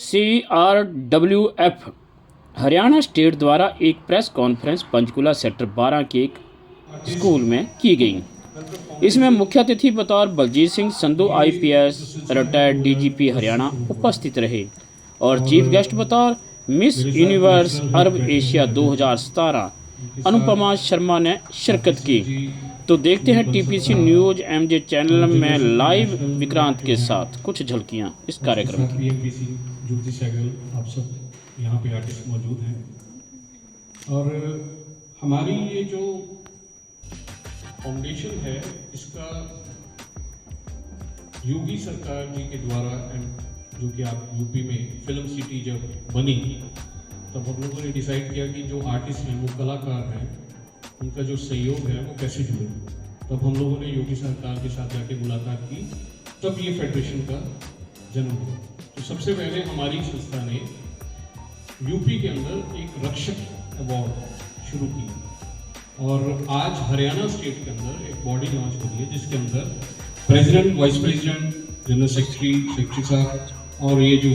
CRWF Haryana state द्वारा एक press conference Panchkula sector 12 के एक स्कूल में की गई। इसमें मुख्य अतिथि बतौर Baljeet Singh Sandhu IPS retired DGP Haryana उपस्थित रहे और चीफ गेस्ट बतौर Miss Universe Arab Asia 2017 Anupama Sharma ने शिरकत की। तो देखते हैं TPC न्यूज़ MJ चैनल में लाइव विक्रांत के साथ कुछ झलकियां इस कार्यक्रम की। ज्योति सहगल, आप सब यहाँ पे आर्टिस्ट मौजूद हैं और हमारी ये जो फाउंडेशन है इसका योगी सरकार जी के द्वारा, जो कि आप यूपी में फिल्म सिटी जब बनी तब हम लोगों ने डिसाइड किया कि जो आर्टिस्ट हैं वो कलाकार हैं, उनका जो सहयोग है वो कैसे जुड़े। तब हम लोगों ने योगी सरकार के साथ जाके मुलाकात की, तब ये फेडरेशन का जन्म हुआ। तो सबसे पहले हमारी संस्था ने यूपी के अंदर एक रक्षक अवार्ड शुरू किया और आज हरियाणा स्टेट के अंदर एक बॉडी लॉन्च हो रही है जिसके अंदर president, vice president, general secretary साहब और ये जो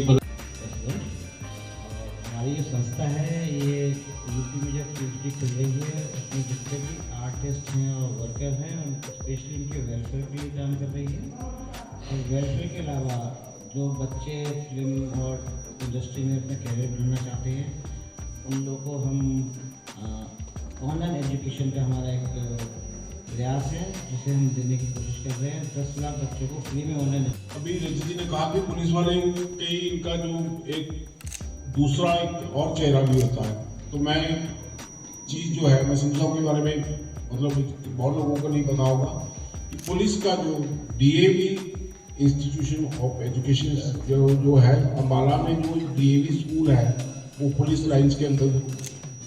हमारी जो संस्था है ये यूपी में जब PhD चल रही है उसमें जितने भी आर्टिस्ट हैं और वर्कर हैं स्पेशली इनके वेलफेयर के लिए काम कर रही है। और वेलफेयर के अलावा जो बच्चे फिल्म और इंडस्ट्री में अपना कैरियर बनाना चाहते हैं उन लोगों को हम ऑनलाइन एजुकेशन का हमारा एक प्रयास है जिसे हम देने की कोशिश कर रहे हैं। 10 लाख बच्चों को फ्री में ऑनलाइन। अभी रंजित जी ने कहा कि पुलिस वाले के इनका जो एक दूसरा एक और चेहरा भी होता है, तो मैं चीज़ जो है मैं संस्थाओं के बारे में मतलब बहुत लोगों को नहीं पता होगा कि पुलिस का जो DAV इंस्टीट्यूशन ऑफ एजुकेशन जो है अम्बाला में जो DAV स्कूल है वो पुलिस लाइन्स के अंदर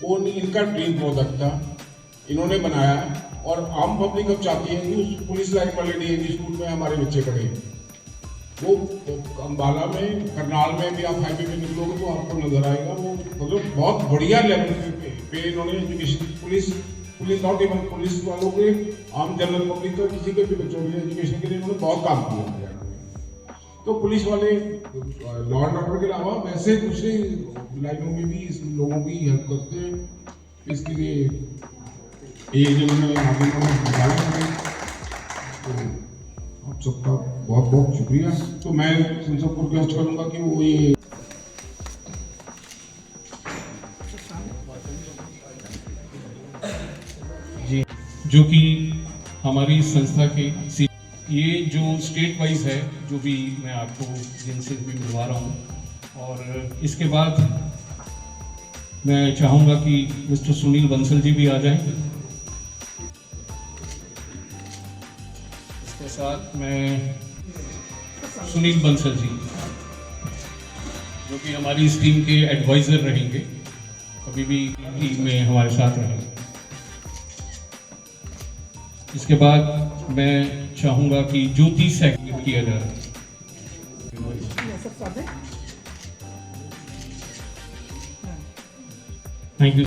वो इनका ड्रीम प्रोजेक्ट था, इन्होंने बनाया और आम पब्लिक अब चाहती है कि उस पुलिस लाइन वाले DAV स्कूल में हमारे बच्चे पढ़े। वो अम्बाला में, करनाल में भी आप हाईवे पे निकलोगे तो आपको नजर आएगा। वो मतलब बहुत बढ़िया लेवल पे इन्होंने education, police not even police वालों के, आम जनरल पब्लिक का, किसी के भी बच्चों के एजुकेशन के लिए इन्होंने बहुत काम किया हरियाणा में। तो पुलिस वाले लॉ एंड ऑर्डर के अलावा वैसे दूसरी लाइनों में भी इस लोगों की हेल्प करते हैं। इसके लिए ये जो आप सबका बहुत बहुत शुक्रिया। तो मैं इन सबको रिक्वेस्ट करूंगा कि वो ये जी जो कि हमारी संस्था के ये जो स्टेट वाइज है जो भी मैं आपको जिनसे भी मिलवा रहा हूँ। और इसके बाद मैं चाहूँगा कि मिस्टर सुनील बंसल जी भी आ जाएं। इसके साथ मैं सुनील बंसल जी जो कि हमारी इस टीम के एडवाइज़र रहेंगे, कभी भी टीम में हमारे साथ रहेंगे। इसके बाद मैं चाहूँगा कि ज्योति सहगल किया जाए। थैंक यू,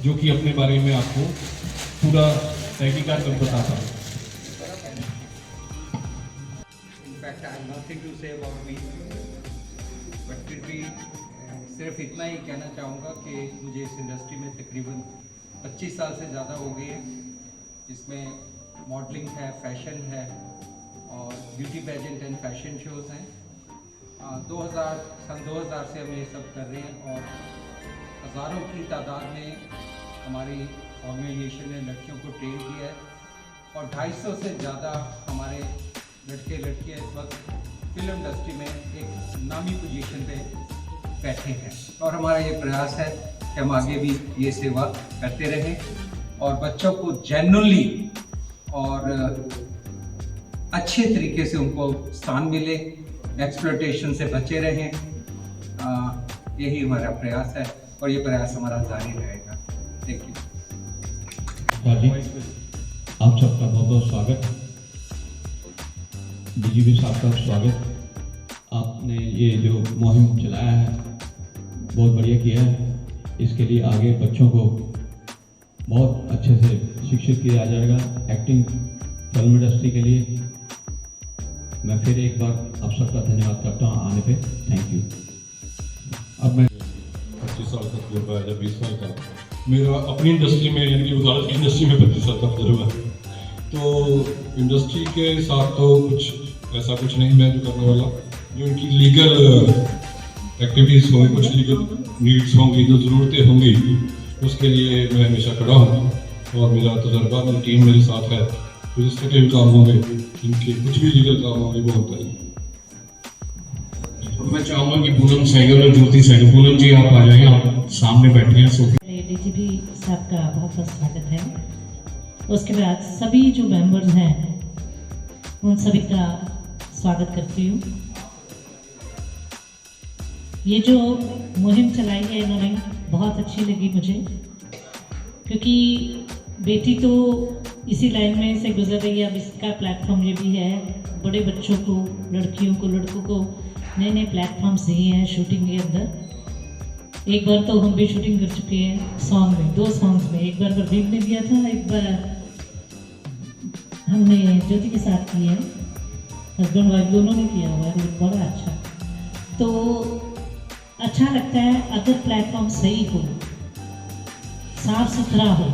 जो कि अपने बारे में आपको पूरा तहकीकात बताता है। In fact I have nothing to say about me, but फिर भी सिर्फ इतना ही कहना चाहूँगा कि मुझे इस इंडस्ट्री में तकरीबन 25 साल से ज़्यादा हो गई है, जिसमें मॉडलिंग है, फैशन है और beauty pageant and fashion shows हैं। 2000 से हम ये सब कर रहे हैं और हज़ारों की तादाद में हमारी ऑर्गेनाइजेशन ने लड़कियों को ट्रेन किया है और 250 से ज़्यादा हमारे लड़के लड़कियाँ इस वक्त फिल्म इंडस्ट्री में एक नामी पोजीशन पे बैठे हैं। और हमारा ये प्रयास है कि हम आगे भी ये सेवा करते रहें और बच्चों को जेन्युइनली और अच्छे तरीके से उनको स्थान मिले, एक्सप्लॉयटेशन से बचे रहें। यही हमारा प्रयास है और ये प्रयास हमारा जारी रहेगा। Thank you. आप सबका बहुत बहुत स्वागत। DGP साहब का स्वागत। आपने ये जो मुहिम चलाया है बहुत बढ़िया किया है। इसके लिए आगे बच्चों को बहुत अच्छे से शिक्षित किया जाएगा एक्टिंग फिल्म इंडस्ट्री के लिए। मैं फिर एक बार आप सबका धन्यवाद करता हूँ आने पे। Thank you. अब मैं 25 साल का तजुर्बा है या 20 साल का, मेरा अपनी इंडस्ट्री में यानी कि वकालत की इंडस्ट्री में 25 साल का तजुर्बा है। तो इंडस्ट्री के साथ तो कुछ ऐसा कुछ नहीं मैं जो करने वाला, जो इनकी लीगल एक्टिविटीज़ होंगी, कुछ लीगल नीड्स होंगी, जो ज़रूरतें होंगी, उसके लिए मैं हमेशा खड़ा हूँ। और मेरा तजर्बा, मेरी टीम मेरे साथ है, रजिस्ट्रेटिव काम होंगे, इनके कुछ भी लीगल काम होंगे वो होता है। मैं चाहूँगा कि पूनम सहगल और ज्योति सहगल, पूनम जी आप आ जाएं, आप सामने बैठे हैं सोफे। डीजीपी साहब का बहुत बहुत स्वागत है। उसके बाद सभी जो मेंबर्स हैं उन सभी का स्वागत करती हूँ। ये जो मुहिम चलाई है इन्होंने बहुत अच्छी लगी मुझे, क्योंकि बेटी तो इसी लाइन में से गुजर रही है। अब इसका प्लेटफॉर्म ये भी है, बड़े बच्चों को, लड़कियों को, लड़कों को नए नए प्लेटफॉर्म्स दिए हैं शूटिंग के अंदर। एक बार तो हम भी शूटिंग कर चुके हैं सॉन्ग में, 2 सॉन्ग्स में। एक बार प्रदीप ने दिया था, एक बार हमने ज्योति के साथ किया है, हस्बैंड वाइफ दोनों ने किया हुआ है, बड़ा अच्छा। तो अच्छा लगता है अगर प्लेटफॉर्म सही हो, साफ सुथरा हो,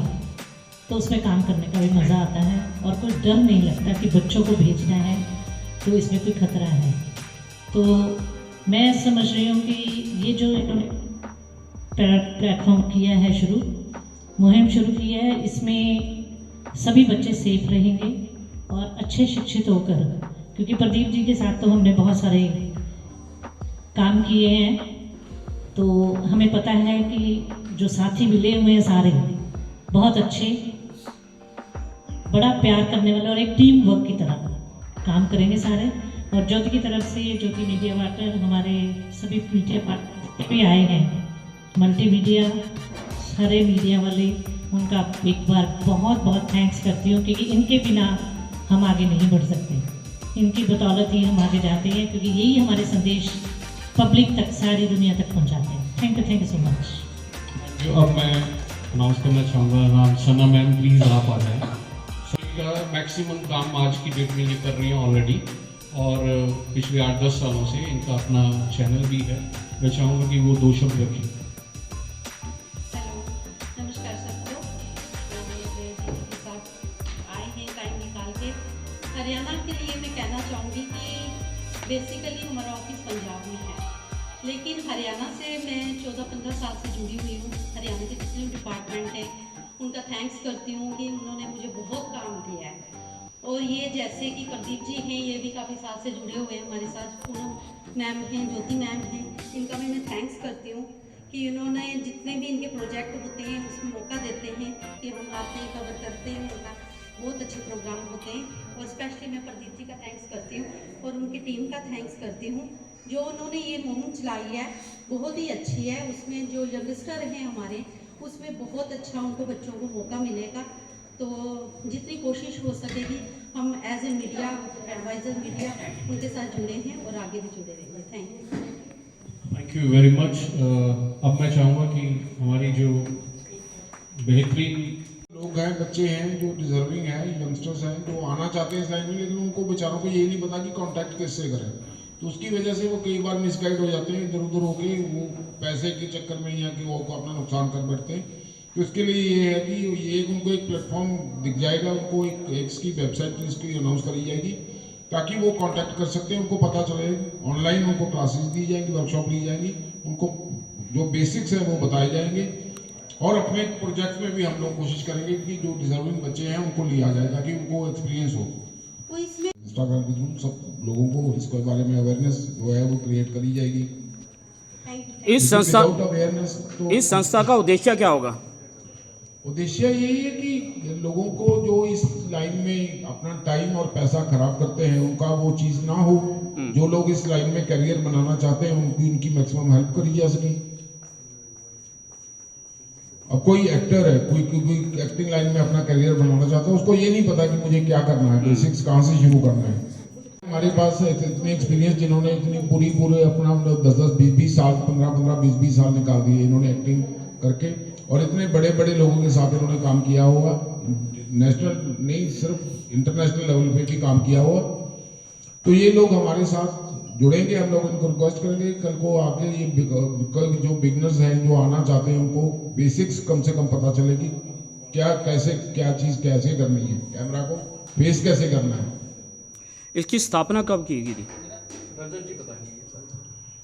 तो उसमें काम करने का भी मज़ा आता है और कोई डर नहीं लगता कि बच्चों को भेजना है तो इसमें कोई खतरा है। तो मैं समझ रही हूँ कि ये जो इन्होंने प्लेटफॉर्म किया है, मुहिम शुरू की है, इसमें सभी बच्चे सेफ रहेंगे और अच्छे शिक्षित होकर, क्योंकि प्रदीप जी के साथ तो हमने बहुत सारे काम किए हैं, तो हमें पता है कि जो साथी मिले हुए हैं सारे बहुत अच्छे, बड़ा प्यार करने वाले और एक टीम वर्क की तरह काम करेंगे सारे। और ज्योति की तरफ से, ज्योति मीडिया पार्टनर, हमारे सभी मीडिया पार्टनर भी आए हैं, मल्टी मीडिया, सारे मीडिया वाले, उनका एक बार बहुत बहुत थैंक्स करती हूँ, क्योंकि इनके बिना हम आगे नहीं बढ़ सकते। इनकी बदौलत ही हम आगे जाते हैं, क्योंकि यही हमारे संदेश पब्लिक तक, सारी दुनिया तक पहुँचाते हैं। Thank you so much. जो अब मैं अनाउंस करना चाहूँगा, नाम सना मैम प्लीज़ आप आ जाएँ। सभी का मैक्सिमम काम आज की डेट में ये कर रही हैं ऑलरेडी, और पिछले 8-10 सालों से इनका अपना चैनल भी है। मैं चाहूँगा कि वो 2 शब्द रखें। हेलो, नमस्कार सबको। मेरे के साथ आए हैं टाइम निकाल के। हरियाणा के लिए मैं कहना चाहूँगी कि बेसिकली हमारा ऑफिस पंजाब में है, लेकिन हरियाणा से मैं 14-15 साल से जुड़ी हुई हूँ। हरियाणा के जितने डिपार्टमेंट हैं उनका थैंक्स करती हूँ कि उन्होंने मुझे बहुत काम दिया है। और ये जैसे कि प्रदीप जी हैं, ये भी काफ़ी साल से जुड़े हुए हैं हमारे साथ, पूनम मैम हैं, ज्योति मैम हैं, इनका भी मैं थैंक्स करती हूँ कि इन्होंने जितने भी इनके प्रोजेक्ट होते हैं उसमें मौका देते हैं कि हम आते हैं, कवर करते हैं, उनका बहुत अच्छे प्रोग्राम होते हैं। और स्पेशली मैं प्रदीप जी का थैंक्स करती हूँ और उनकी टीम का थैंक्स करती हूँ, जो उन्होंने ये मुहिम चलाई है, बहुत ही अच्छी है। उसमें जो यंगस्टर हैं हमारे, उसमें बहुत अच्छा उनको बच्चों को मौका मिलेगा। तो जितनी कोशिश हो सकेगी हम as a media adviser media उनके साथ जुड़े हैं और आगे भी जुड़े रहेंगे। Thank you very much. अब मैं चाहूँगा कि हमारी जो बेहतरीन लोग हैं, बच्चे हैं जो डिजर्विंग हैं, यंगस्टर्स हैं जो आना चाहते हैं इस लाइन में, लेकिन उनको बेचारों को यही नहीं पता कि कांटेक्ट किससे करें। तो उसकी वजह से वो कई बार मिसगाइड हो जाते हैं, इधर उधर होके वो पैसे के चक्कर में या कि वो अपना नुकसान कर बैठते हैं। तो इसके लिए ये है कि ये उनको एक प्लेटफॉर्म दिख जाएगा, उनको एक इसकी वेबसाइट इसकी अनाउंस करी जाएगी ताकि वो कांटेक्ट कर सकते हैं, उनको पता चले। ऑनलाइन उनको क्लासेस दी जाएंगी, वर्कशॉप ली जाएंगी, उनको जो बेसिक्स है वो बताए जाएंगे। और अपने प्रोजेक्ट में भी हम लोग कोशिश करेंगे कि जो डिजर्विंग बच्चे हैं उनको लिया जाए ताकि उनको एक्सपीरियंस हो। इंस्टाग्राम के थ्रू सब लोगों को इसके बारे में अवेयरनेस जो है वो क्रिएट करी जाएगी। इस संस्था का उद्देश्य क्या होगा? उद्देश्य यही है कि लोगों को जो इस लाइन में अपना टाइम और पैसा खराब करते हैं उनका वो चीज़ ना हो। जो लोग इस लाइन में करियर बनाना चाहते हैं उनकी मैक्सिमम हेल्प करी जा सके। अब कोई एक्टर है, कोई एक्टिंग लाइन में अपना करियर बनाना चाहता है, उसको ये नहीं पता कि मुझे क्या करना है, बेसिक्स कहाँ से शुरू करना है। हमारे पास इतने एक्सपीरियंस जिन्होंने इतनी पूरे अपना 10-10, 20-20 साल, 15-15, 20-20 साल निकाल दिए इन्होंने एक्टिंग करके, और इतने बड़े बड़े लोगों के साथ इन्होंने काम किया हुआ, नेशनल नहीं सिर्फ इंटरनेशनल लेवल पे भी काम किया हुआ। तो ये लोग हमारे साथ जुड़ेंगे, हम लोग उनको रिक्वेस्ट करेंगे कल को आके ये जो बिगनर्स हैं जो आना चाहते हैं उनको बेसिक्स कम से कम पता चले कि क्या चीज़ कैसे करनी है, कैमरा को फेस कैसे करना है। इसकी स्थापना कब की गई थी?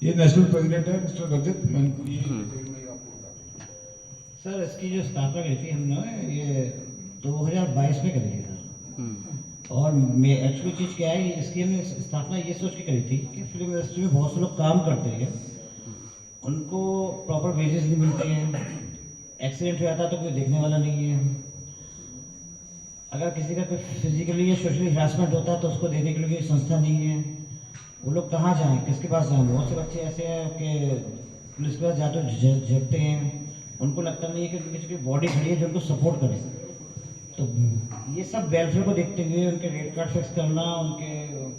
ये नेशनल प्रेसिडेंट है मिस्टर रजत। सर इसकी जो स्थापना करी थी हमने ये 2022 में करी थी सर। और मैं एक्चुअली चीज़ क्या है, इसकी हमने स्थापना ये सोच के करी थी कि फिल्म इंडस्ट्री में बहुत से लोग काम करते हैं, उनको प्रॉपर वेजेस नहीं मिलते हैं, एक्सीडेंट हो जाता है तो कोई देखने वाला नहीं है, अगर किसी का कोई फिजिकली या सोशली हरासमेंट होता है तो उसको देने के लिए कोई संस्था नहीं है, वो लोग कहाँ जाएं, किसके पास जाएं। बहुत से बच्चे ऐसे हैं कि पुलिस के पास जाते झगड़ते हैं, उनको लगता नहीं है कि उनकी किसी की बॉडी खड़ी है जो उनको सपोर्ट करे। तो ये सब वेलफेयर को देखते हुए उनके रेट कार्ड फिक्स करना, उनके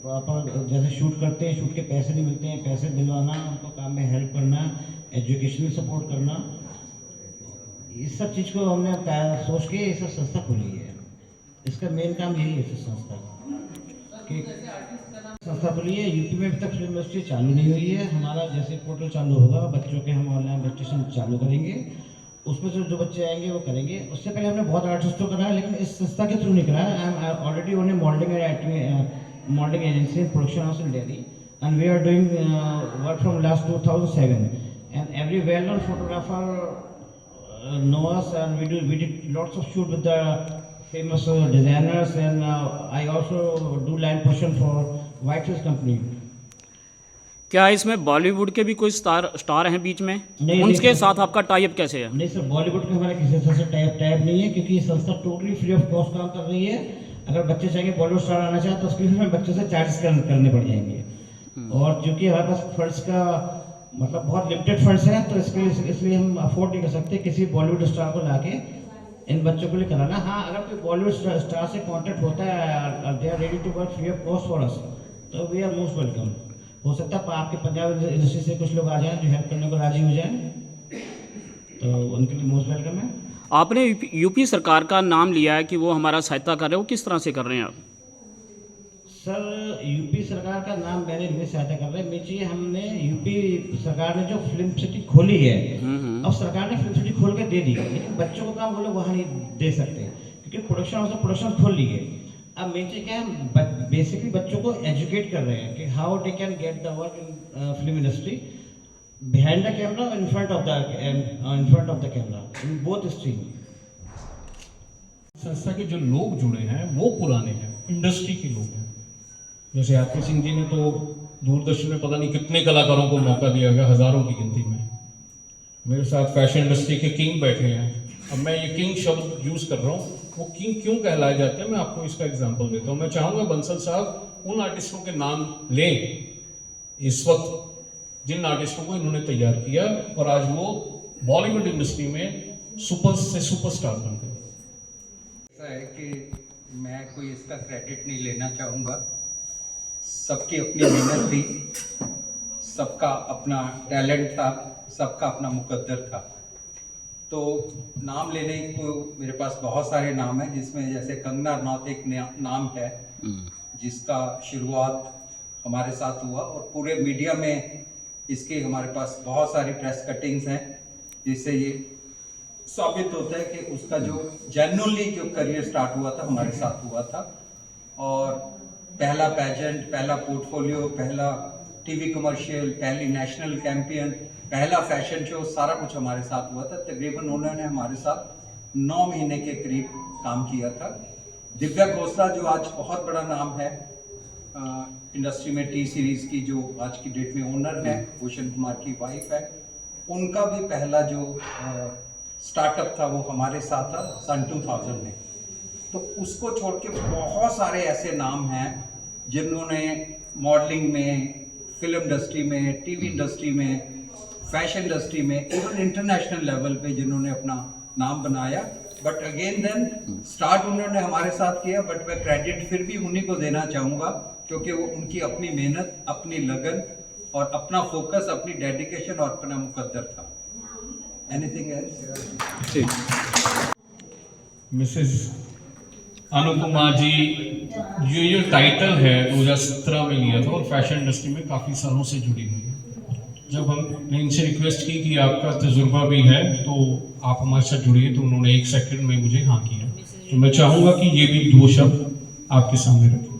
प्रॉपर जैसे शूट करते हैं, शूट के पैसे नहीं मिलते हैं, पैसे दिलवाना, उनको काम में हेल्प करना, एजुकेशनल सपोर्ट करना, इस सब चीज़ को हमने सोच के ये सब संस्था खोली है। इसका मेन काम यही है इस संस्था की संस्था खोली है। यूपी में अभी तक फिल्म इंडस्ट्री चालू नहीं हुई है। हमारा जैसे पोर्टल चालू होगा, बच्चों के हम ऑनलाइन रजिस्ट्रेशन चालू करेंगे, उसमें से जो बच्चे आएंगे वो करेंगे। उससे पहले हमने बहुत आर्टिस्टों को कराया, लेकिन इस संस्था के थ्रू नहीं कराया। I am already own modelling agency in production house in Delhi, and we are doing work from last 2007, and every well known photographer know us, and we did lots of shoot with the famous designers, and I also do line position for Whitefish company. क्या इसमें बॉलीवुड के भी कोई star हैं बीच में? नहीं, उनके नहीं, साथ आपका टाई अप कैसे है? नहीं सर, बॉलीवुड के हमारे किसी तरह से टाइप नहीं है, क्योंकि ये संस्था टोटली फ्री ऑफ कॉस्ट काम कर रही है। अगर बच्चे चाहेंगे बॉलीवुड स्टार आना चाहे तो उसके लिए हमें बच्चों से चार्जेस करने पड़ जाएंगे, और चूँकि हमारे पास फंड्स का मतलब बहुत लिमिटेड फंड्स हैं, तो इसलिए हम अफोर्ड नहीं कर सकते किसी बॉलीवुड स्टार को लाके इन बच्चों के लिए कराना। हाँ, अगर कोई बॉलीवुड स्टार से कॉन्टेक्ट होता है, they are ready to work free of cost for us, तो वी आर मोस्ट वेलकम। हो सकता है आपके पंजाब इंडस्ट्री से कुछ लोग आ जाएं जो हेल्प करने को राजी हो जाएं, तो उनके लिए मोस्ट वेलकम है। आपने यूपी सरकार का नाम लिया है कि वो हमारा सहायता कर रहे हो, किस तरह से कर रहे हैं आप? सर यूपी सरकार का नाम मैंने नहीं सहायता कर रहे हैं। नीचे हमने यूपी सरकार ने जो फिल्म सिटी खोली है, अब सरकार ने फिल्म सिटी खोल के दे दी, लेकिन बच्चों को काम वो लोग वहाँ नहीं दे सकते, क्योंकि प्रोडक्शन हाउस प्रोडक्शन खोल ली है। अब नीचे क्या है, बेसिकली बच्चों को एजुकेट कर रहे हैं कि how they can get the work in film industry behind the camera, in front of the camera, in both stream. संस्था के जो लोग जुड़े हैं वो पुराने हैं, इंडस्ट्री के लोग हैं। जैसे आरपी सिंह जी ने तो दूरदर्शन में पता नहीं कितने कलाकारों को मौका दिया गया, हजारों की गिनती में। मेरे साथ फैशन इंडस्ट्री के किंग बैठे हैं। अब मैं ये किंग शब्द यूज़ कर रहा हूँ, वो किंग क्यों कहलाए जाते हैं मैं आपको इसका एग्जांपल देता हूँ। मैं चाहूँगा बंसल साहब उन आर्टिस्टों के नाम लें इस वक्त जिन आर्टिस्टों को इन्होंने तैयार किया और आज वो बॉलीवुड इंडस्ट्री में सुपर से सुपरस्टार बन गए। ऐसा है कि मैं कोई इसका क्रेडिट नहीं लेना चाहूँगा, सबकी अपनी मेहनत थी, सबका अपना टैलेंट था, सबका अपना मुकद्दर था। तो नाम लेने को मेरे पास बहुत सारे नाम हैं, जिसमें जैसे कंगना रनौत एक नाम है जिसका शुरुआत हमारे साथ हुआ, और पूरे मीडिया में इसके हमारे पास बहुत सारी प्रेस कटिंग्स हैं, जिससे ये साबित होता है कि उसका जो जेन्युइनली जो करियर स्टार्ट हुआ था हमारे साथ हुआ था। और पहला पैजेंट, पहला पोर्टफोलियो, पहला टीवी कमर्शियल, पहली नेशनल कैंपियन, पहला फैशन शो, सारा कुछ हमारे साथ हुआ था। तकरीबन उन्होंने हमारे साथ 9 महीने के करीब काम किया था। दिव्या खोसला जो आज बहुत बड़ा नाम है इंडस्ट्री में, टी सीरीज़ की जो आज की डेट में ओनर है, भूषण कुमार की वाइफ है, उनका भी पहला जो स्टार्टअप था वो हमारे साथ था सन 2000 में। तो उसको छोड़ के बहुत सारे ऐसे नाम हैं जिन्होंने मॉडलिंग में, फिल्म इंडस्ट्री में, टीवी इंडस्ट्री में, फैशन इंडस्ट्री में, इवन इंटरनेशनल लेवल पे जिन्होंने अपना नाम बनाया। बट अगेन देन स्टार्ट उन्होंने हमारे साथ किया, बट मैं क्रेडिट फिर भी उन्हीं को देना चाहूँगा, क्योंकि वो उनकी अपनी मेहनत, अपनी लगन और अपना फोकस, अपनी डेडिकेशन और अपना मुकद्दर था। Anything else? मिसेस अनुपमा जी, ये जो टाइटल है 2017 में लिया था और फैशन इंडस्ट्री में काफ़ी सालों से जुड़ी हुई है। जब हमने इनसे रिक्वेस्ट की कि आपका तजुर्बा भी है तो आप हमारे साथ जुड़िए, तो उन्होंने 1 सेकंड में मुझे हाँ किया। तो मैं चाहूँगा कि ये भी 2 शब्द आपके सामने रखें।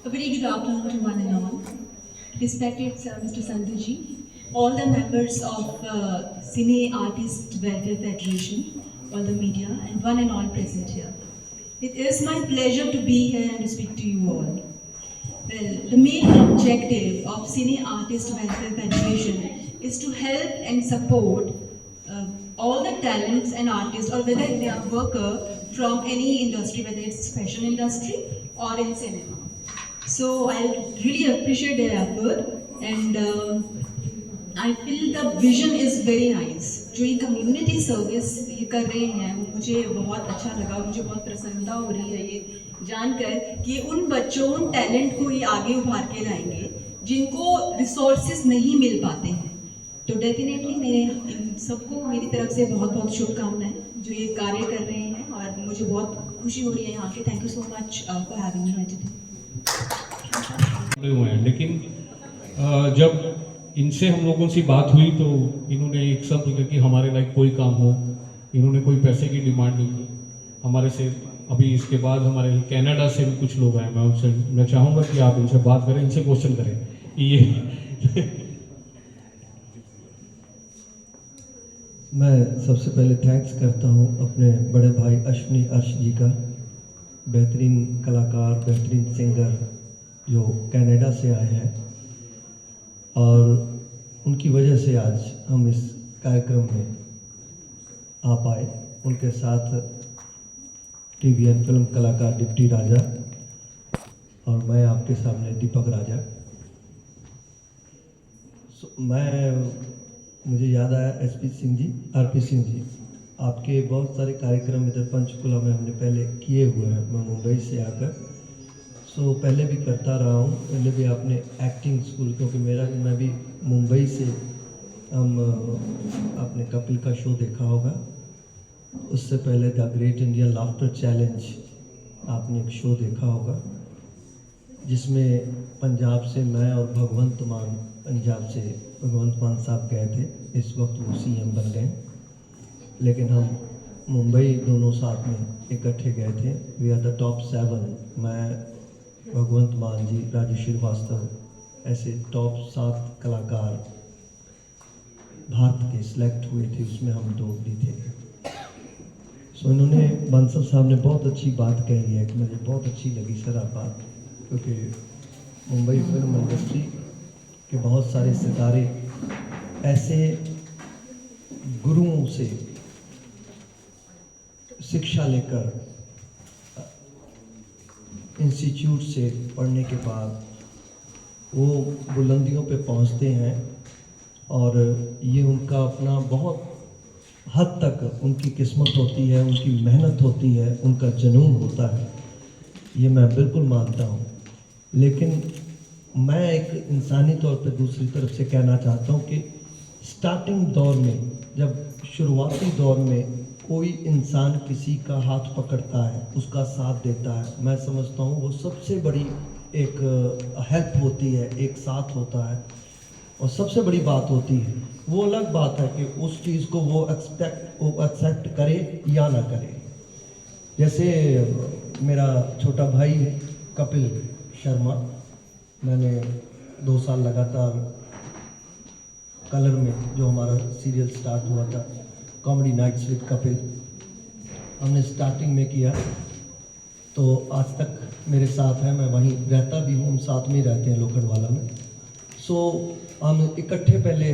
A very good afternoon to one and all. Respected Mr. Sandhu ji, all the members of Cine Artist Welfare Federation, all the media, and one and all present here. It is my pleasure to be here and to speak to you all. Well, the main objective of Cine Artist Welfare Federation is to help and support all the talents and artists, or whether they are worker from any industry, whether it's fashion industry or in cinema. So I really appreciate their effort, and I feel the vision is very nice. जो ये community service ये कर रहे हैं वो मुझे बहुत अच्छा लगा, मुझे बहुत प्रसन्नता हो रही है ये जानकर कि उन बच्चों, उन टैलेंट को ये आगे उभार के लाएंगे जिनको रिसोर्सेज नहीं मिल पाते हैं। तो डेफिनेटली मेरे इन सबको मेरी तरफ से बहुत बहुत शुभकामनाएं जो ये कार्य कर रहे हैं, और मुझे बहुत खुशी हो रही है यहाँ के। Thank you so much for having me today. हुए हैं, लेकिन जब इनसे हम लोगों से बात हुई तो इन्होंने एक शब्द लिखा कि हमारे लायक कोई काम हो। इन्होंने कोई पैसे की डिमांड नहीं की हमारे से। अभी इसके बाद हमारे कनाडा से भी कुछ लोग आए, मैं चाहूँगा कि आप इनसे बात करें, इनसे क्वेश्चन करें ये मैं सबसे पहले थैंक्स करता हूँ अपने बड़े भाई अश्विनी अर्श जी का, बेहतरीन कलाकार, बेहतरीन सिंगर जो कनाडा से आए हैं, और उनकी वजह से आज हम इस कार्यक्रम में आ पाए। उनके साथ टीवीएन फिल्म कलाकार डिप्टी राजा और मैं आपके सामने दीपक राजा। मुझे याद आया एसपी सिंह जी, आरपी सिंह जी, आपके बहुत सारे कार्यक्रम इधर पंचकुला में हमने पहले किए हुए हैं। मैं मुंबई से आकर पहले भी करता रहा हूँ। पहले भी आपने एक्टिंग स्कूल, क्योंकि मैं भी मुंबई से, हम आपने कपिल का शो देखा होगा। उससे पहले the great Indian laughter challenge आपने एक शो देखा होगा, जिसमें पंजाब से मैं और भगवंत मान, पंजाब से भगवंत मान साहब गए थे। इस वक्त वो सीएम बन गए, लेकिन हम मुंबई दोनों साथ में इकट्ठे गए थे। वी आर द टॉप 7, मैं, भगवंत मान जी, राजू श्रीवास्तव, ऐसे टॉप 7 कलाकार भारत के सिलेक्ट हुए थे, उसमें हम 2 भी थे। इन्होंने, बंसल साहब ने बहुत अच्छी बात कही है कि मुझे बहुत अच्छी लगी सर आप बात, क्योंकि मुंबई फिल्म इंडस्ट्री के बहुत सारे सितारे ऐसे गुरुओं से शिक्षा लेकर, इंस्टीट्यूट से पढ़ने के बाद वो बुलंदियों पे पहुंचते हैं, और ये उनका अपना बहुत हद तक उनकी किस्मत होती है, उनकी मेहनत होती है, उनका जुनून होता है, ये मैं बिल्कुल मानता हूँ। लेकिन मैं एक इंसानी तौर पे दूसरी तरफ से कहना चाहता हूँ कि स्टार्टिंग दौर में, जब शुरुआती दौर में कोई इंसान किसी का हाथ पकड़ता है, उसका साथ देता है, मैं समझता हूँ वो सबसे बड़ी एक हेल्प होती है, एक साथ होता है, और सबसे बड़ी बात होती है। वो अलग बात है कि उस चीज़ को वो एक्सेप्ट करे या ना करे। जैसे मेरा छोटा भाई है कपिल शर्मा, मैंने 2 साल लगातार कलर में जो हमारा सीरियल स्टार्ट हुआ था, कॉमेडी नाइट्स विद कपिल, हमने स्टार्टिंग में किया, तो आज तक मेरे साथ है। मैं वहीं रहता भी हूँ, हम साथ में ही रहते हैं लोखंडवाला में। हम इकट्ठे पहले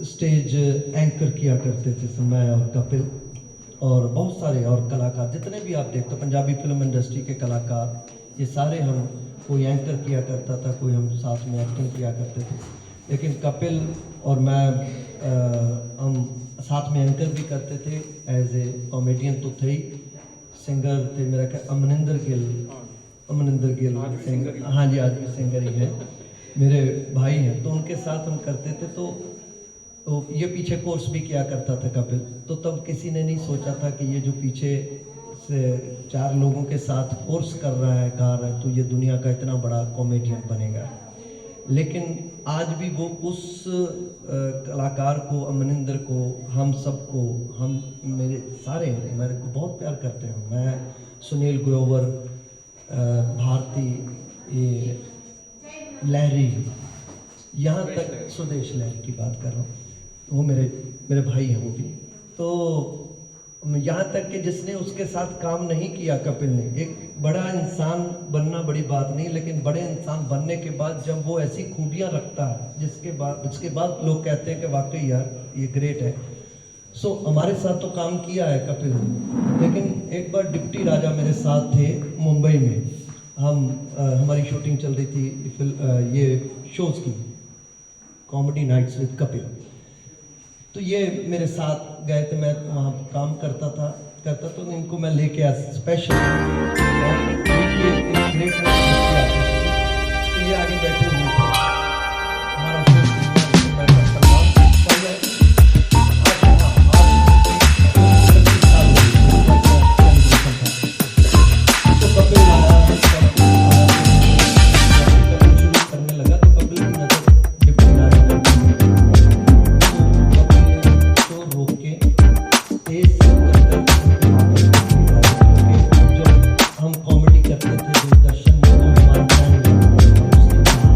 स्टेज एंकर किया करते थे, मैं और कपिल और बहुत सारे और कलाकार, जितने भी आप देखते हो पंजाबी फिल्म इंडस्ट्री के कलाकार, ये सारे हम, कोई एंकर किया करता था, कोई हम साथ में एक्टिंग किया करते थे। लेकिन कपिल और मैं हम साथ में एंकर भी करते थे, एज ए कॉमेडियन तो थे ही, सिंगर थे मेरा क्या अमनिंदर गिल सिंगर, हाँ जी आज भी सिंगर ही है, मेरे भाई हैं, तो उनके साथ हम करते थे। तो तो ये पीछे कोर्स भी किया करता था कपिल, तो तब किसी ने नहीं सोचा था कि ये जो पीछे से 4 लोगों के साथ कोर्स कर रहा है, गा रहा है, तो ये दुनिया का इतना बड़ा कॉमेडियन बनेगा। लेकिन आज भी वो उस कलाकार को, अमरिंदर को, हम सबको, हम मेरे सारे मेरे को बहुत प्यार करते हैं। मैं, सुनील ग्रोवर, भारती, ये लहरी, यहाँ तक सुदेश लहरी की बात कर रहा हूँ, वो मेरे भाई हैं वो भी। तो यहाँ तक कि जिसने उसके साथ काम नहीं किया कपिल ने, एक बड़ा इंसान बनना बड़ी बात नहीं, लेकिन बड़े इंसान बनने के बाद जब वो ऐसी खूबियाँ रखता है जिसके बाद लोग कहते हैं कि वाकई यार ये ग्रेट है। सो हमारे साथ तो काम किया है कपिल ने, लेकिन एक बार डिप्टी राजा मेरे साथ थे मुंबई में। हमारी शूटिंग चल रही थी ये शोज़ की, कॉमेडी नाइट्स विद कपिल। तो ये मेरे साथ गए थे, मैं वहाँ काम करता तो इनको मैं लेके आया स्पेशल। तो ये आगे बैठे हुए थे, हमारा करने लगा तो कपिल की नजर डिप्टी राजा रोक के तेज जो हम कॉमेडी करते थे दूरदर्शन में, वो हमारा फैन था, उसने कहा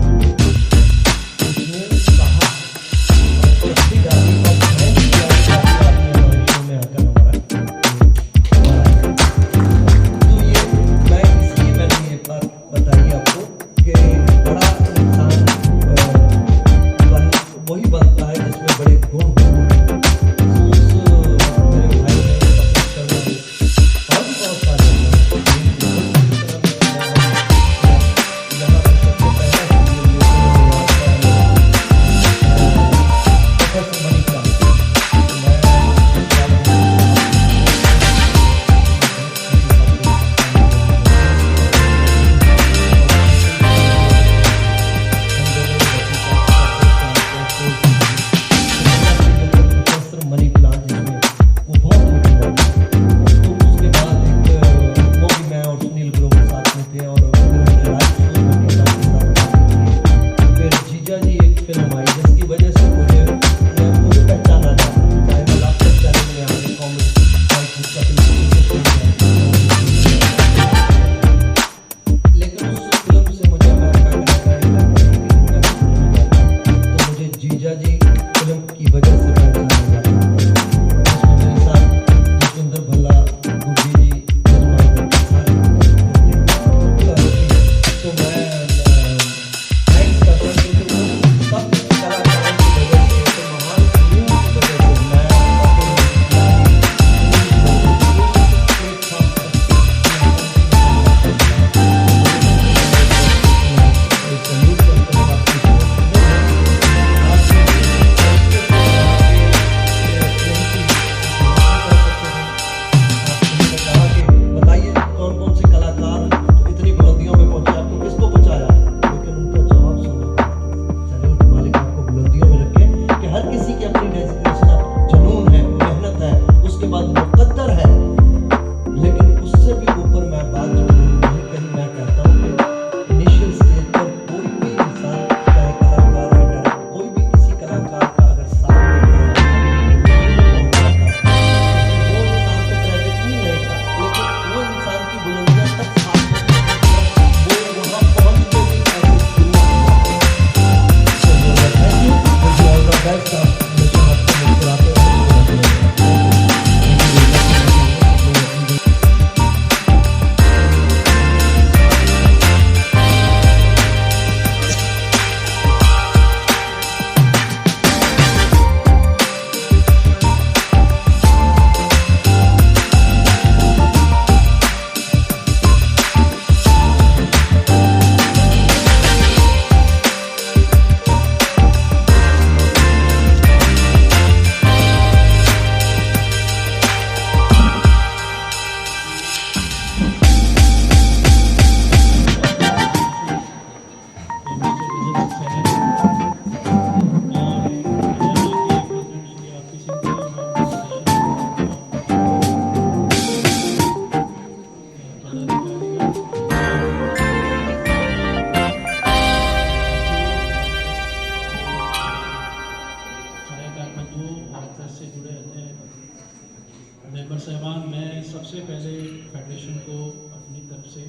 मेंबर साहबान, मैं सबसे पहले फेडरेशन को अपनी तरफ से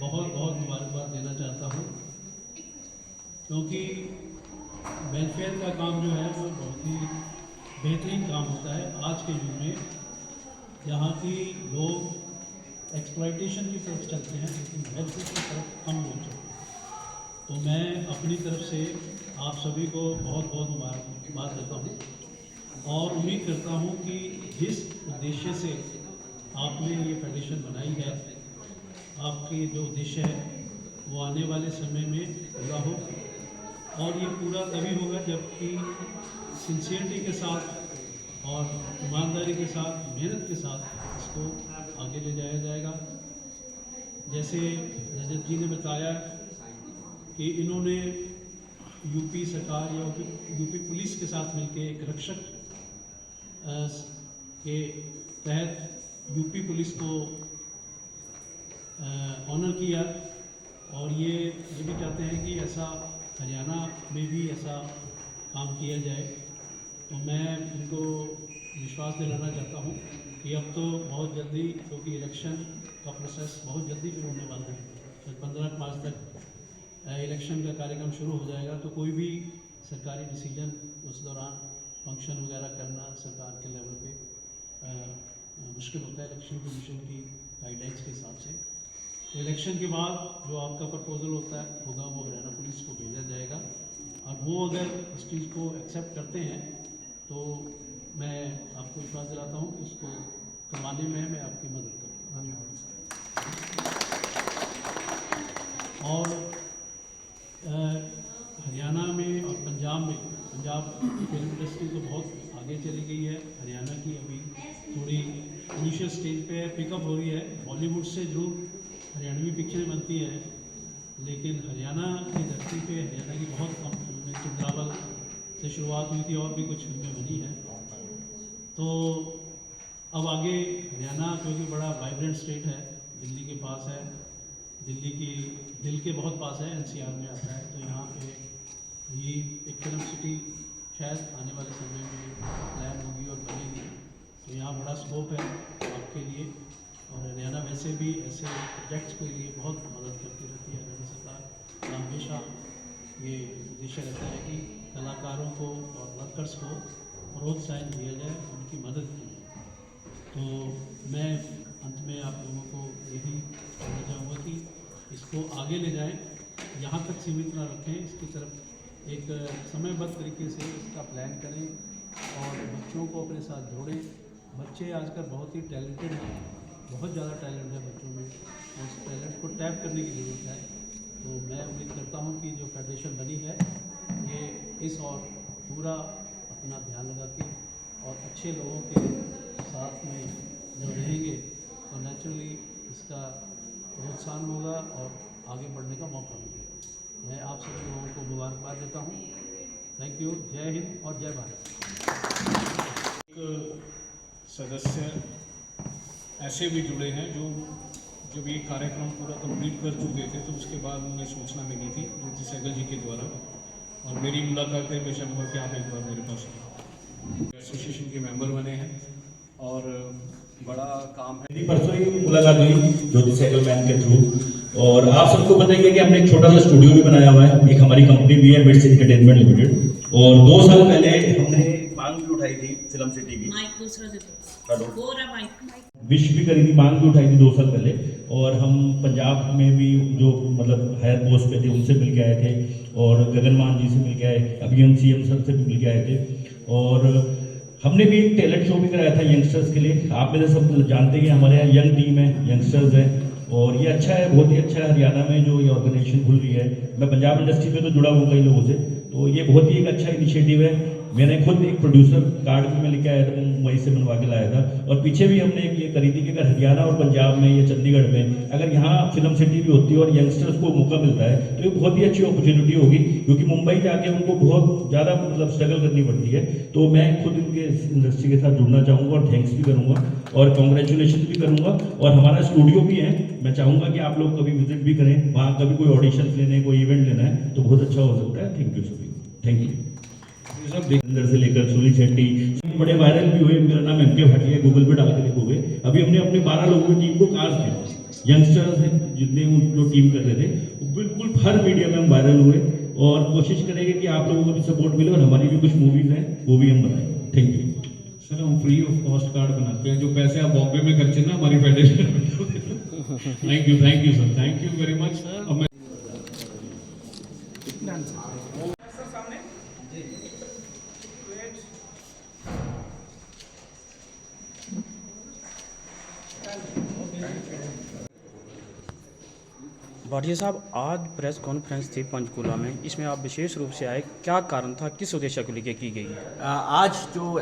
बहुत बहुत मुबारकबाद देना चाहता हूँ, क्योंकि वेलफेयर का काम जो है वो बहुत ही बेहतरीन काम होता है आज के युग में, जहाँ की लोग एक्सप्लॉयटेशन की तरफ चलते हैं लेकिन वेलफेयर की तरफ कम लोग चलते हैं। तो मैं अपनी तरफ से आप सभी को बहुत बहुत मुबारकबाद देता हूँ और उम्मीद करता हूँ कि जिस उद्देश्य से आपने ये फेडरेशन बनाई है, आपके जो उद्देश्य है वो आने वाले समय में पूरा हो, और ये पूरा तभी होगा जबकि सिंसियरिटी के साथ और ईमानदारी के साथ, मेहनत के साथ इसको आगे ले जाया जाएगा। जैसे रजत जी ने बताया कि इन्होंने यूपी सरकार या यूपी पुलिस के साथ मिलकर एक रक्षक के तहत यूपी पुलिस को ऑनर किया, और ये भी चाहते हैं कि ऐसा हरियाणा में भी ऐसा काम किया जाए। तो मैं इनको विश्वास दिलाना चाहता हूँ कि अब तो बहुत जल्दी, क्योंकि इलेक्शन का प्रोसेस बहुत जल्दी शुरू होने वाला है, तो 15 मार्च तक इलेक्शन का कार्यक्रम शुरू हो जाएगा, तो कोई भी सरकारी डिसीजन उस दौरान फंक्शन वगैरह करना सरकार के लेवल पे मुश्किल होता है इलेक्शन कमीशन की गाइडलाइंस के हिसाब से। तो इलेक्शन के बाद जो आपका प्रपोजल होगा वो हरियाणा पुलिस को भेजा जाएगा, और वो अगर इस चीज़ को एक्सेप्ट करते हैं तो मैं आपको विश्वास दिलाता हूँ कि उसको करवाने में मैं आपकी मदद करूँगा। और हरियाणा में और पंजाब फिल्म इंडस्ट्री तो बहुत आगे चली गई है, हरियाणा की अभी थोड़ी इनिशियल स्टेज पे पिकअप हो रही है। बॉलीवुड से जरूर हरियाणवी पिक्चरें बनती हैं, लेकिन हरियाणा की धरती पे हरियाणा की बहुत कम फिल्में, चिंद्रावल से शुरुआत हुई थी और भी कुछ फिल्में बनी हैं। तो अब आगे हरियाणा क्योंकि बड़ा वाइब्रेंट स्टेट है, दिल्ली के पास है, दिल के बहुत पास है, NCR में आता है, तो यहाँ पे भी एक फिल्म सिटी शायद आने वाले समय में प्लान होगी और बनेगी। तो यहाँ बड़ा स्कोप है आपके लिए, और हरियाणा वैसे भी ऐसे प्रोजेक्ट्स के लिए बहुत मदद करती रहती है हरियाणा सरकार का। हमेशा ये उद्देश्य रहता है कि कलाकारों को और वर्कर्स को प्रोत्साहन दिया जाए, उनकी मदद की जाए। तो मैं अंत में आप लोगों को यही कहना चाहूँगा कि इसको आगे ले जाएं, यहाँ तक सीमित ना रखें, इसकी तरफ एक समयबद्ध तरीके से इसका प्लान करें और बच्चों को अपने साथ जोड़ें। बच्चे आजकल बहुत ही टैलेंटेड हैं, बहुत ज़्यादा टैलेंट है बच्चों में, और उस टैलेंट को टैप करने की ज़रूरत है। तो मैं उम्मीद करता हूँ कि जो फेडरेशन बनी है ये इस और पूरा अपना ध्यान लगा के और अच्छे लोगों के साथ में जब रहेंगे तो नेचुरली इसका प्रोत्साहन होगा और आगे बढ़ने का मौका मिलेगा। मैं आप सभी लोगों को मुबारकबाद देता हूँ। Thank you. जय हिंद और जय भारत। एक सदस्य ऐसे भी जुड़े हैं जो जब ये कार्यक्रम पूरा कंप्लीट कर चुके थे तो उसके बाद उन्हें सूचना मिली थी ज्योति सहगल जी के द्वारा, और मेरी मुलाकात है पेशेंबर के आप एक बार मेरे पास एसोसिएशन के मेंबर बने हैं और बड़ा काम है। परसों ही मुलाकात हुई ज्योति सहगल मैम के थ्रू, और आप सबको बताइए कि हमने एक छोटा सा स्टूडियो भी बनाया हुआ है, एक हमारी कंपनी भी है मिड्स एंटरटेनमेंट लिमिटेड, और 2 साल पहले हमने मांग भी उठाई थी फिल्म सिटी की, विश भी करी थी, मांग भी उठाई थी 2 साल पहले, और हम पंजाब में भी जो मतलब हायर पोस्ट पे थे उनसे मिल के आए थे, और गगन मान जी से मिल के आए, अभी हम CM सर से भी मिल के आए थे, और हमने भी एक टैलेंट शो भी कराया था यंगस्टर्स के लिए। आप में से सब जानते हैं हमारे यहाँ यंग टीम है, यंगस्टर्स है, और ये अच्छा है, बहुत ही अच्छा है हरियाणा में जो ये ऑर्गेनाइजेशन खुल रही है। मैं पंजाब इंडस्ट्री में तो जुड़ा हूँ कई लोगों से, तो ये बहुत ही एक अच्छा इनिशिएटिव है। मैंने खुद एक प्रोड्यूसर कार्ड भी मैं लेके आया था, मुंबई से बनवा के लाया था, और पीछे भी हमने एक ये करी थी कि अगर हरियाणा और पंजाब में या चंडीगढ़ में अगर यहाँ फिल्म सिटी भी होती है और यंगस्टर्स को मौका मिलता है तो ये बहुत ही अच्छी अपॉर्चुनिटी होगी, क्योंकि मुंबई जाके उनको बहुत ज़्यादा मतलब स्ट्रगल करनी पड़ती है। तो मैं खुद इनके इंडस्ट्री के साथ जुड़ना चाहूँगा और थैंक्स भी करूँगा और कॉन्ग्रेचुलेशन भी करूँगा। और हमारा स्टूडियो भी है, मैं चाहूँगा कि आप लोग कभी विजिट भी करें, वहाँ कभी कोई ऑडिशन लेने, कोई इवेंट लेना है तो बहुत अच्छा हो सकता है। थैंक यू सभी, थैंक यू। सब देख अंदर से लेकर सुनील शेट्टी बड़े वायरल भी हुए। मेरा नाम एम के भाटिया, गूगल पे डाल के देखोगे। अभी हमने अपने 12 लोगों की टीम को कार्स दी, यंगस्टर्स हैं जितने जो टीम कर रहे थे, वो बिल्कुल हर मीडिया में हम वायरल हुए और कोशिश करेंगे कि आप लोगों को भी सपोर्ट मिले और हमारी भी कुछ मूवीज हैं वो भी हम बनाएं। Thank you sir. हम फ्री ऑफ कॉस्ट कार्ड बनाते हैं, जो पैसे आप बॉम्बे में खर्चे ना हमारी फेडरेशन में। Thank you sir, thank you very much. अब मैं भाटिया साहब, आज प्रेस कॉन्फ्रेंस थी पंचकूला में, इसमें आप विशेष रूप से आए, क्या कारण था, किस उद्देश्य को लेकर की गई? आज जो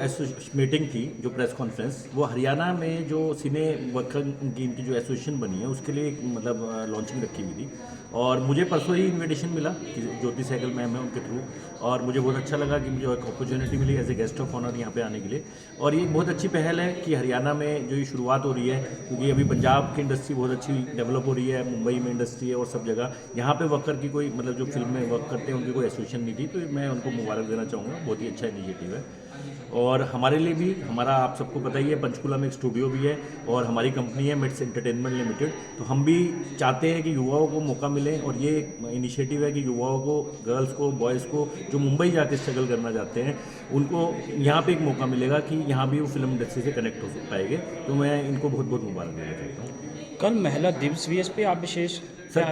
मीटिंग थी, जो प्रेस कॉन्फ्रेंस, वो हरियाणा में जो सिने वर्कर की इनकी जो एसोसिएशन बनी है उसके लिए मतलब लॉन्चिंग रखी हुई थी। और मुझे परसों ही इनविटेशन मिला कि ज्योति सहगल मैम है उनके थ्रू, और मुझे बहुत अच्छा लगा कि मुझे एक अपॉर्चुनिटी मिली as a guest of honour यहाँ पे आने के लिए। और ये बहुत अच्छी पहल है कि हरियाणा में जो ये शुरुआत हो रही है, क्योंकि अभी पंजाब की इंडस्ट्री बहुत अच्छी डेवलप हो रही है, मुंबई में इंडस्ट्री है और सब जगह। यहाँ पे वर्कर की कोई मतलब जो फिल्म में वर्क करते हैं उनकी कोई एसोसिएशन नहीं थी, तो मैं उनको मुबारक देना चाहूँगा। बहुत ही अच्छा इनिशिएटिव है। और हमारे लिए भी, हमारा आप सबको पता ही है, पंचकूला में एक स्टूडियो भी है और हमारी कंपनी है मिट्स एंटरटेनमेंट लिमिटेड। तो हम भी चाहते हैं कि युवाओं को मौका मिले, और ये एक इनिशिएटिव है कि युवाओं को, गर्ल्स को, बॉयज़ को जो मुंबई जाके स्ट्रगल करना चाहते हैं, उनको यहाँ पे एक मौका मिलेगा कि यहाँ भी वो फिल्म इंडस्ट्री से कनेक्ट हो पाएंगे। तो मैं इनको बहुत बहुत मुबारक देना चाहता हूँ। कल महिला दिवस भी, इस पर आप विशेष? सर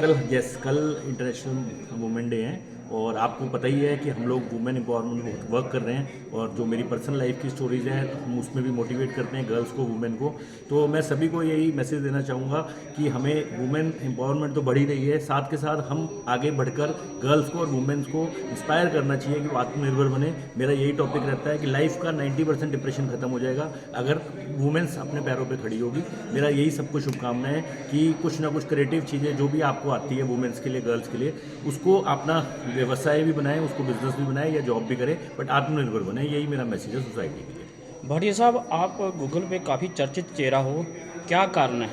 कल इंटरनेशनल वुमेन डे है, और आपको पता ही है कि हम लोग वुमेन एम्पावरमेंट में वर्क कर रहे हैं, और जो मेरी पर्सनल लाइफ की स्टोरीज़ हैं हम उसमें भी मोटिवेट करते हैं गर्ल्स को, वुमेन को। तो मैं सभी को यही मैसेज देना चाहूँगा कि हमें वुमेन एम्पावरमेंट तो बढ़ ही रही है, साथ के साथ हम आगे बढ़कर गर्ल्स को और वुमेन्स को इंस्पायर करना चाहिए कि वो आत्मनिर्भर बने। मेरा यही टॉपिक रहता है कि लाइफ का 90% डिप्रेशन खत्म हो जाएगा अगर वुमेन्स अपने पैरों पर खड़ी होगी। मेरा यही सबको शुभकामनाएं है कि कुछ ना कुछ क्रिएटिव चीज़ें जो भी आपको आती है वुमेन्स के लिए, गर्ल्स के लिए, उसको अपना व्यवसाय भी बनाएं, उसको बिजनेस भी बनाएं या जॉब भी करें, बट आत्मनिर्भर बने। यही मेरा मैसेज है सोसाइटी के लिए। भाटिया साहब, आप गूगल पे काफ़ी चर्चित चेहरा हो, क्या कारण है?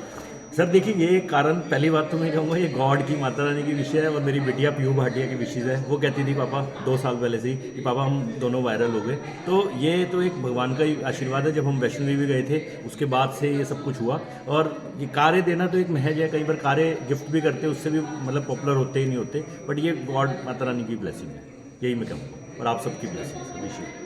सर देखिए, ये कारण, पहली बात तो मैं कहूँगा ये गॉड की, माता रानी की विषय है, और मेरी बिटिया पीयू भाटिया की विशेष है। वो कहती थी पापा 2 साल पहले से ही कि पापा हम दोनों वायरल हो गए। तो ये तो एक भगवान का ही आशीर्वाद है। जब हम वैष्णो देवी गए थे उसके बाद से ये सब कुछ हुआ। और ये कार्य देना तो एक महज है, कई बार कार्य गिफ्ट भी करते हैं, उससे भी मतलब पॉपुलर होते ही नहीं होते, बट ये गॉड, माता रानी की ब्लेसिंग है, यही मैं कहूँगा, और आप सबकी ब्लेसिंग है।